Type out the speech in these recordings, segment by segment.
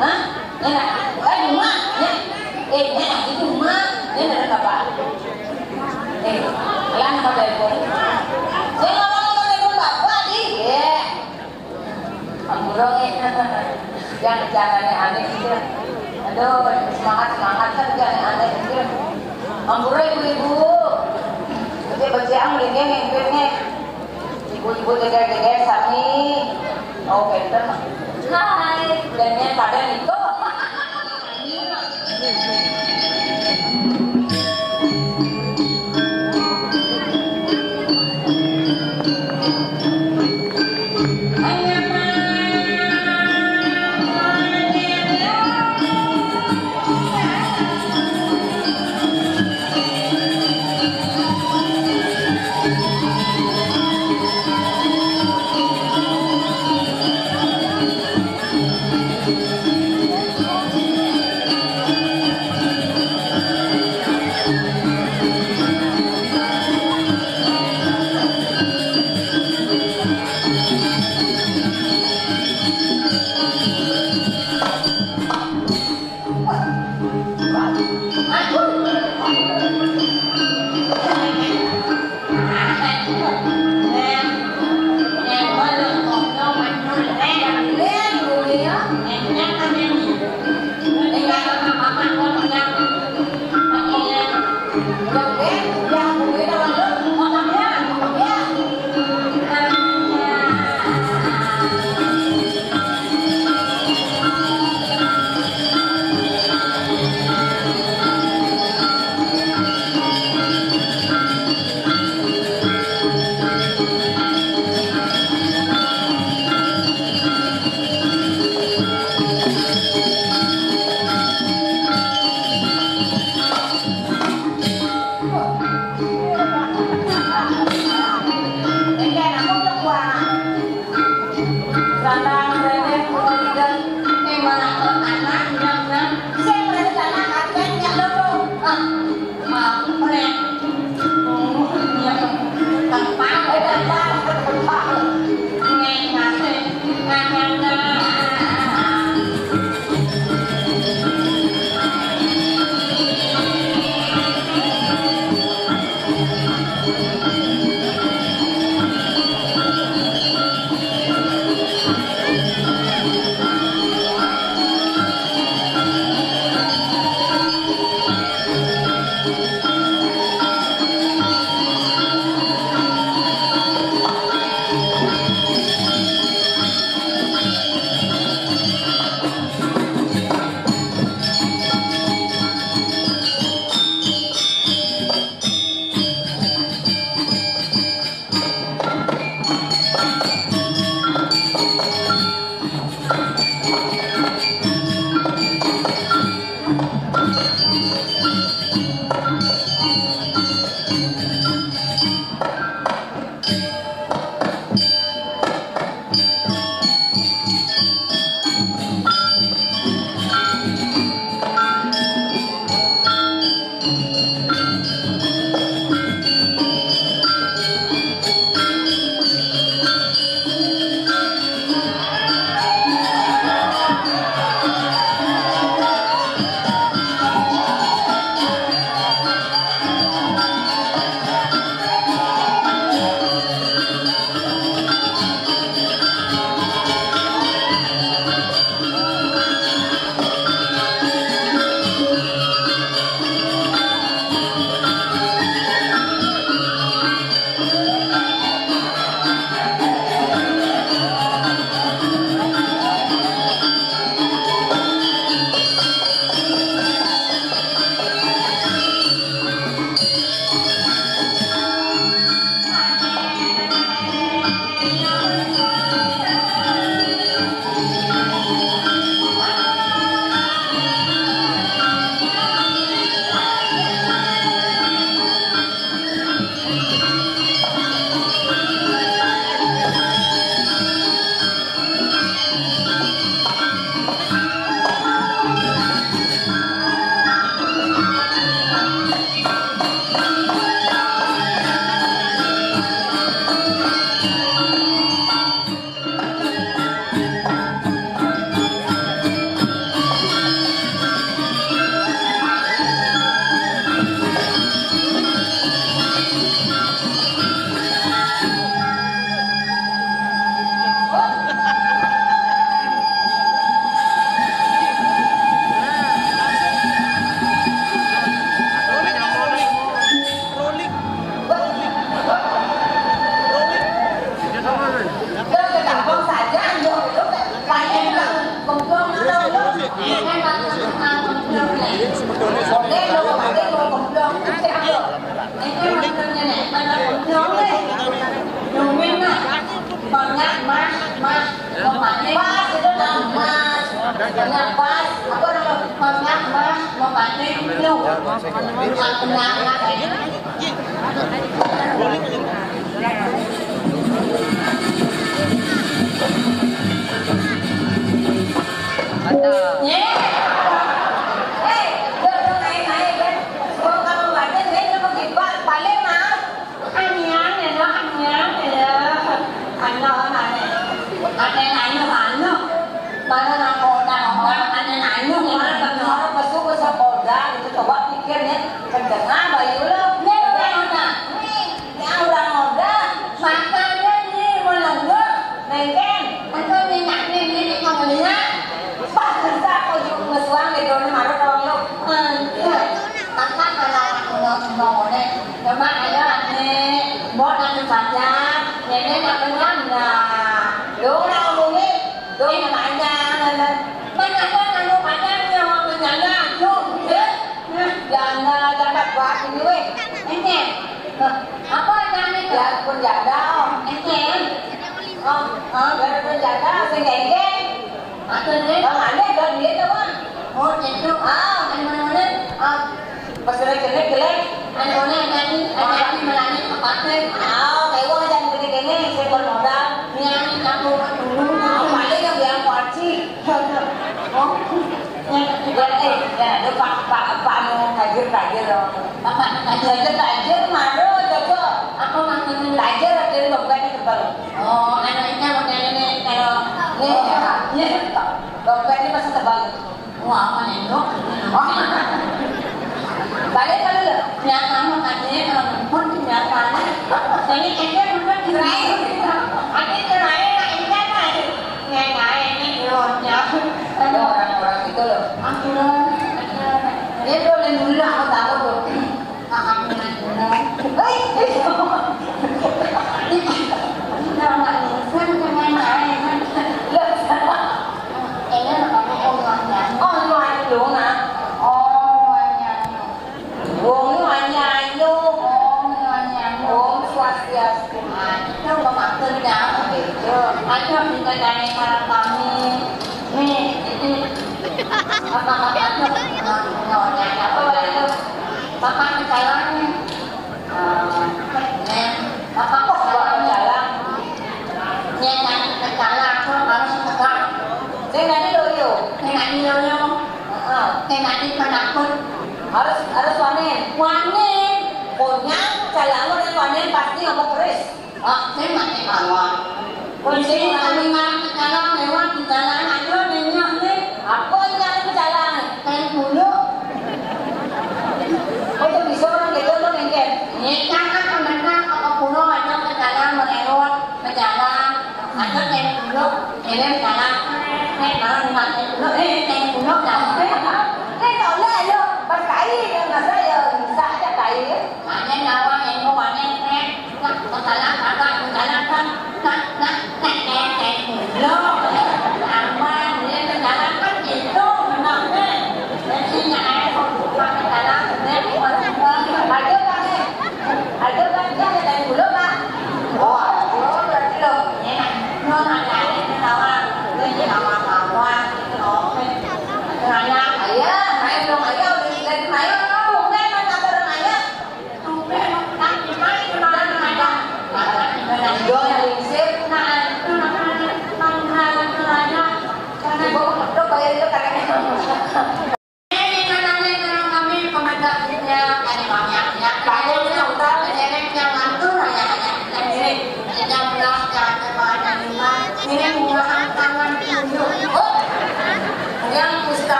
hả nên là cái đúng á nhé nên là cái đúng á nên là các bạn nên lan vào đây cũng saya ngomong dengan bapak di Amburong jangan aneh gitu aduh semangat kan jangan aneh gitu Amburong ibu-ibu baca ngengeng ibu-ibu geger-geger sami oh kenten hai dannya pada itu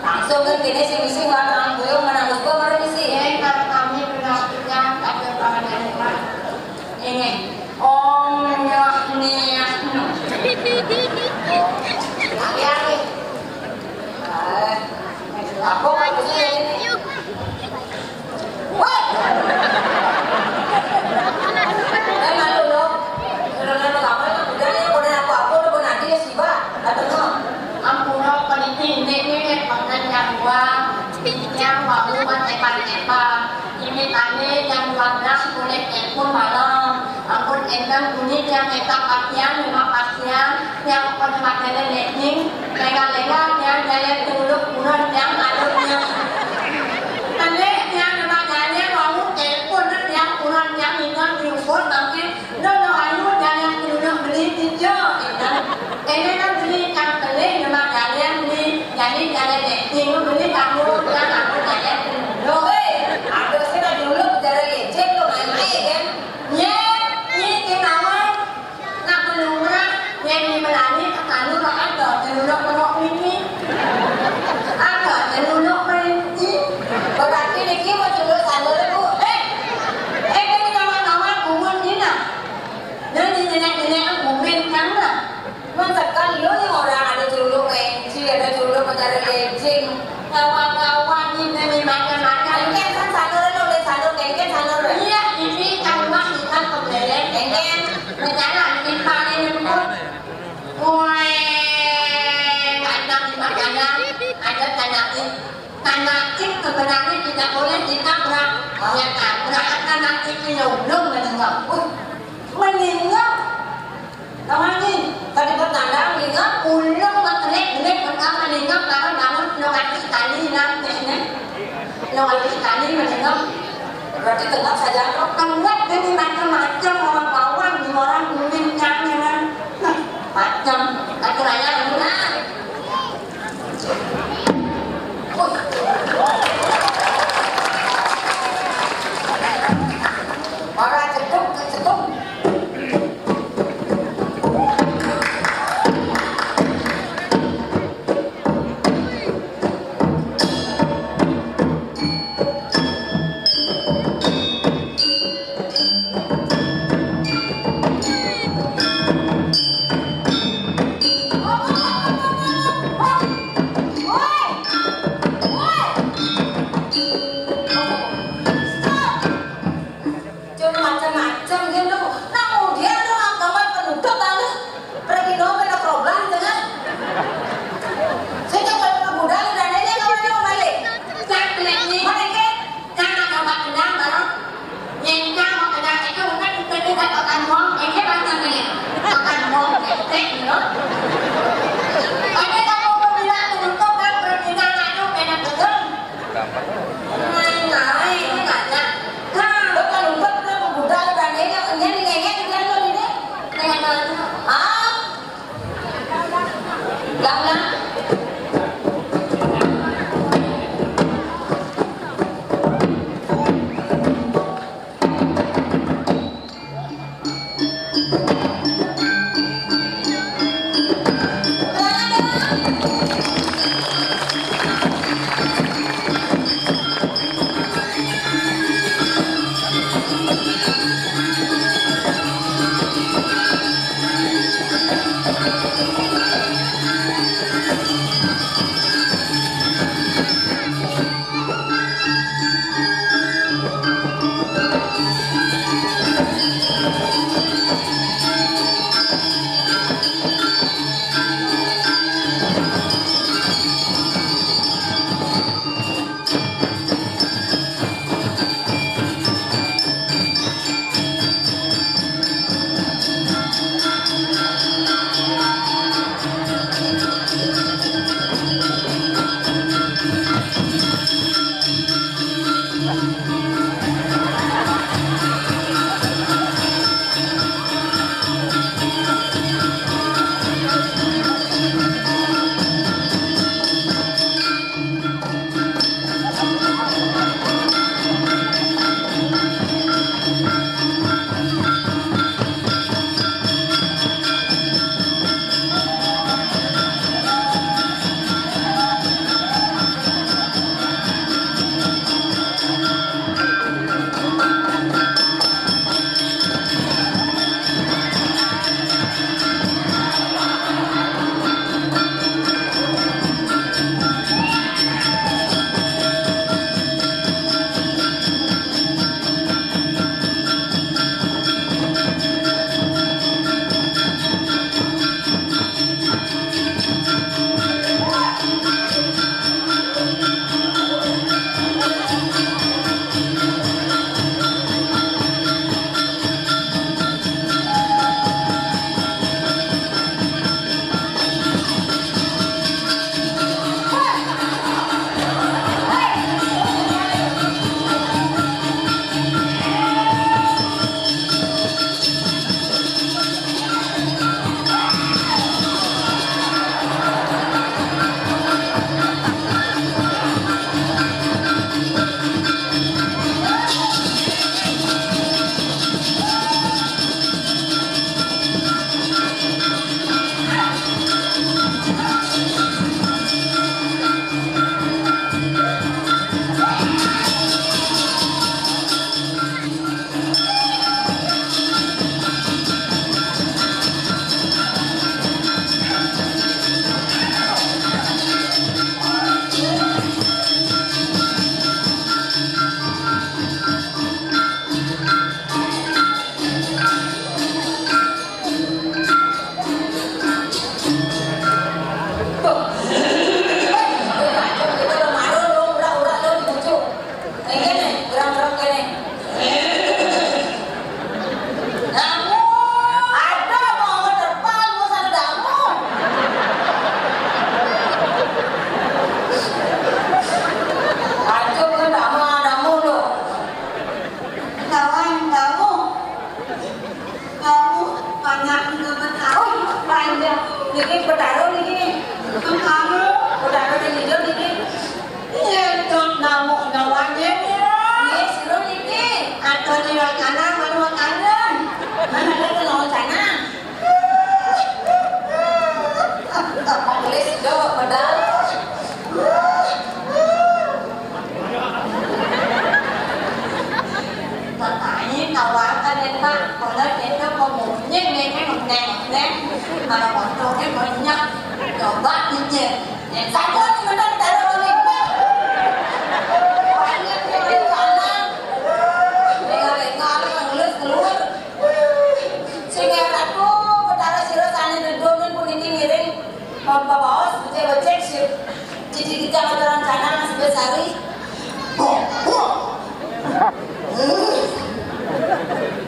Langsung kan gini sih misi warna buyung menangis gua baru misi. Kami benar-benar ada pangan ini. Om Yahni. Lagi. Aku kan kesini. Woi. Malu lo. Kalau kamu itu udah aku udah nanti ya sih, Pak. Atau ini pengen yang mau teman-teman ini tadi yang warna kulit pun malam pun endang kulit yang tetap pasien memang pasien yang konsumen daging lega-lega yang daya tuluk bulan yang aduknya aneh yang namanya mau telepon yang bulan yang ingat diukur nanti dono ayu yang tuluk beli hijau ini kan beli yang beli memang kalian beli jadi kalian daging beli kamu yang aku kalian loh ada sih dulu bicara lecet lo main kan ya ini kenapa nak belumra yang dimelani kekalu nak ada dulu kalau ini ada dulu merinci berarti ini mau coba sandal bu kan nama-nama kuman ni nak dan jenak-jenak kuman kan lah mentekan lo yang orang ada dulu merinci ada dulu bicara lecet kawan-kawan ini makan-makan iya ini kawan kita pembelian dengan negara kita ini pun woi kandang di makanan ada tanakin sebenarnya tidak boleh ditabrak ya tabrak tanakin belum meninggal meninggal kawan ini tadi bertanda meninggal ulang mengenai pertama meninggal karena bangun lokasi sekali nanti lokasi sekali meninggal berarti tengah saja tengah ini macam-macam orang-orang di orang bincangnya kan macam aturannya benar orang cetuk neng, kalau motornya banyak, coba dicek. Satu sebentar taruh lagi. Banyak yang di sana. Dengar ngelus keluar. Sehingga aku betara siro sana terdomen pun ini ngiring bawa becek sih. Cici kita ngadaran sana masih besari.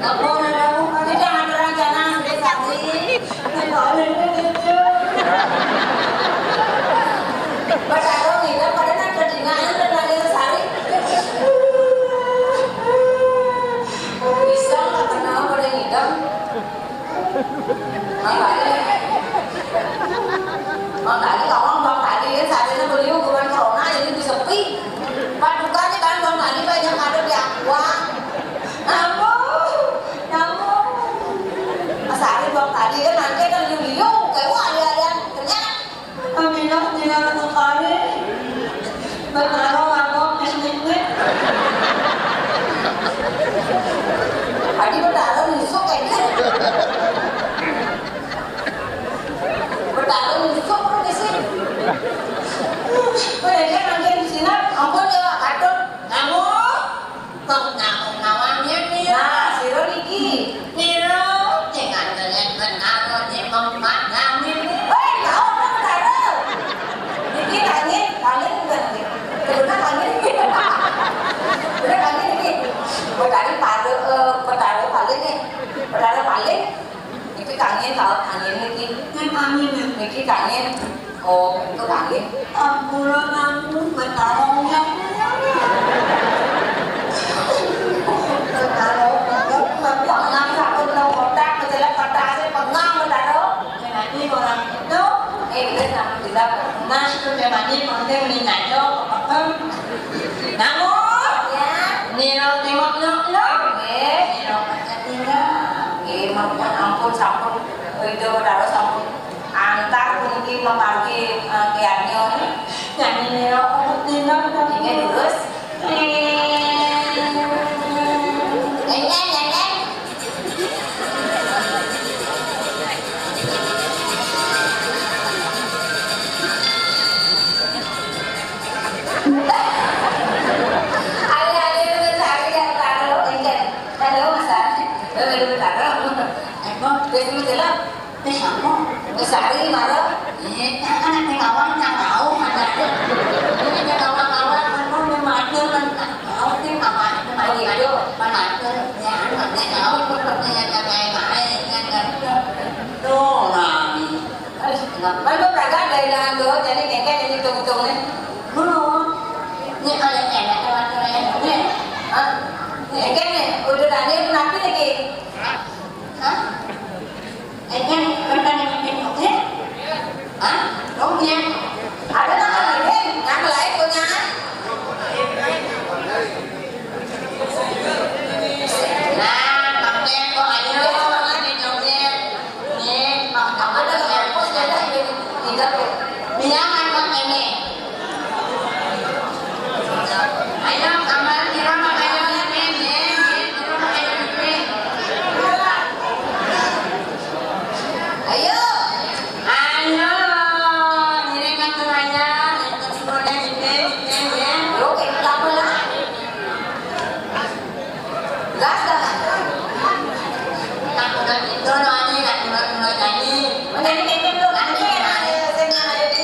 Aku nadamu kita ngadaran sana masih besari. Bertaruh hidup pada nak terdingan dan lagi sehari. Bisa tak kenal pada hidup. Makanya kalau bang tadi kan saat itu beliau bukan corona jadi bisa sepi. Padukannya kan bang tadi banyak ada di aqua. Namun, sehari bang tadi kan nanti kan liu kayak wah ada ternyata. Aminah tinggal sekali. Bertaruh ngabok kesini. Tadi bertaruh nusuk kayaknya. Bertaruh nusuk perlu di sini. Mereka nanti di sini, ampun ya kadang ngamuk. Kok ngawangnya nih? Nah, siro Niki. Niro, jangan benar dia memahami. Tahu apa bertaruh? Niki angin bukan nih. Sebenarnya angin ini. Bener angin ini. Bertaruh paling nih. Bertaruh paling. Niki angin tahu angin Niki. Niki angin. Oh, itu angin. Ampura namun bertarungnya. Pengang satu pulau kotak, menjelat kotak saya pengang bertaruh. Jadi orang itu, Kita sama tidak. nah sudah mandi penting minyak namun, Ya. Niro tengok lo. Oke. Niro kata tinggal. Maafkan ampun sampun itu bertaruh sampun antar mungkin mempergi kiannya ini. Jadi Niro kata tinggal. Ini lurus. Enggak. Sehari marah. Anak kawan tak tahu mana. Ini kawan-kawan kan memang kan tak tahu sih apa itu lagi ada mana itu ya anak tak tahu yang tuh lah. Mana beragam dari dalam tu, jadi kengkeng jadi tung-tung ni. Belum. Ini ada cewek kawan-kawan ni. Kengkeng ni, udah tadi nanti lagi. Hah? Kan kan yang ni. Hah? Đúng nha. Ada nama lain, nama lain punya. Nah, pakai kok ayo ini joget. Nih, kamu Ada ada yang pos ada tidak. bilang apa ini? Ayo kamar kira ayo ini. Ayo. Ayo, ini kan turanya, itu sekolah ini. Yo, kayak lama lah. Gas dah. Tak udah itu loh ini nggak mulai tadi. Mana ni kengkeng tu? Nanti ada saya ada ni.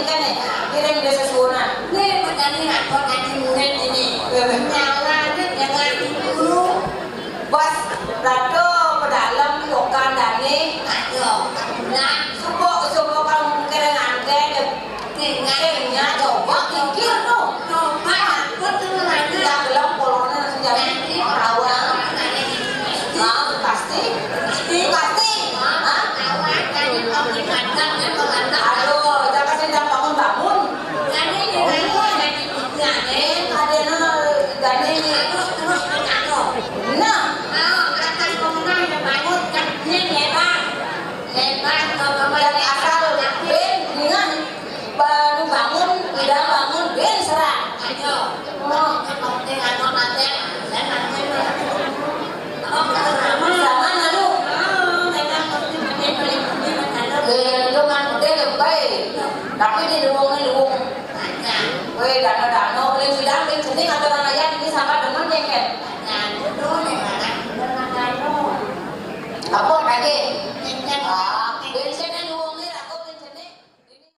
kan nih, kirim desa sunan. Nih petani rakor kaki murid ini. Nyala jangan dulu. Bos, rado pedalam lokan dani. Ayo, nah, Supo kamu kira ngangke tinggalnya coba kikir tuh. coba aku tuh lagi. Tidak belum polonnya sejauh Nanti awal. awal Pasti. awal tadi kau di kandang dan mengantar. Aduh, jangan sedang bangun. Jadi di mana jadi tiga Ada dani. terus mengatur. Nah, Atas pemenang yang bangun kecil lebar kalau dari asal ben dengan baru bangun, tidak bangun ben serang. ayo penting anak nanti dan nanti Zaman lalu, lingkungan gede lebay, tapi di lubung. Weh, dano, paling sidang, cening atau ayat ini sama dengan jengket.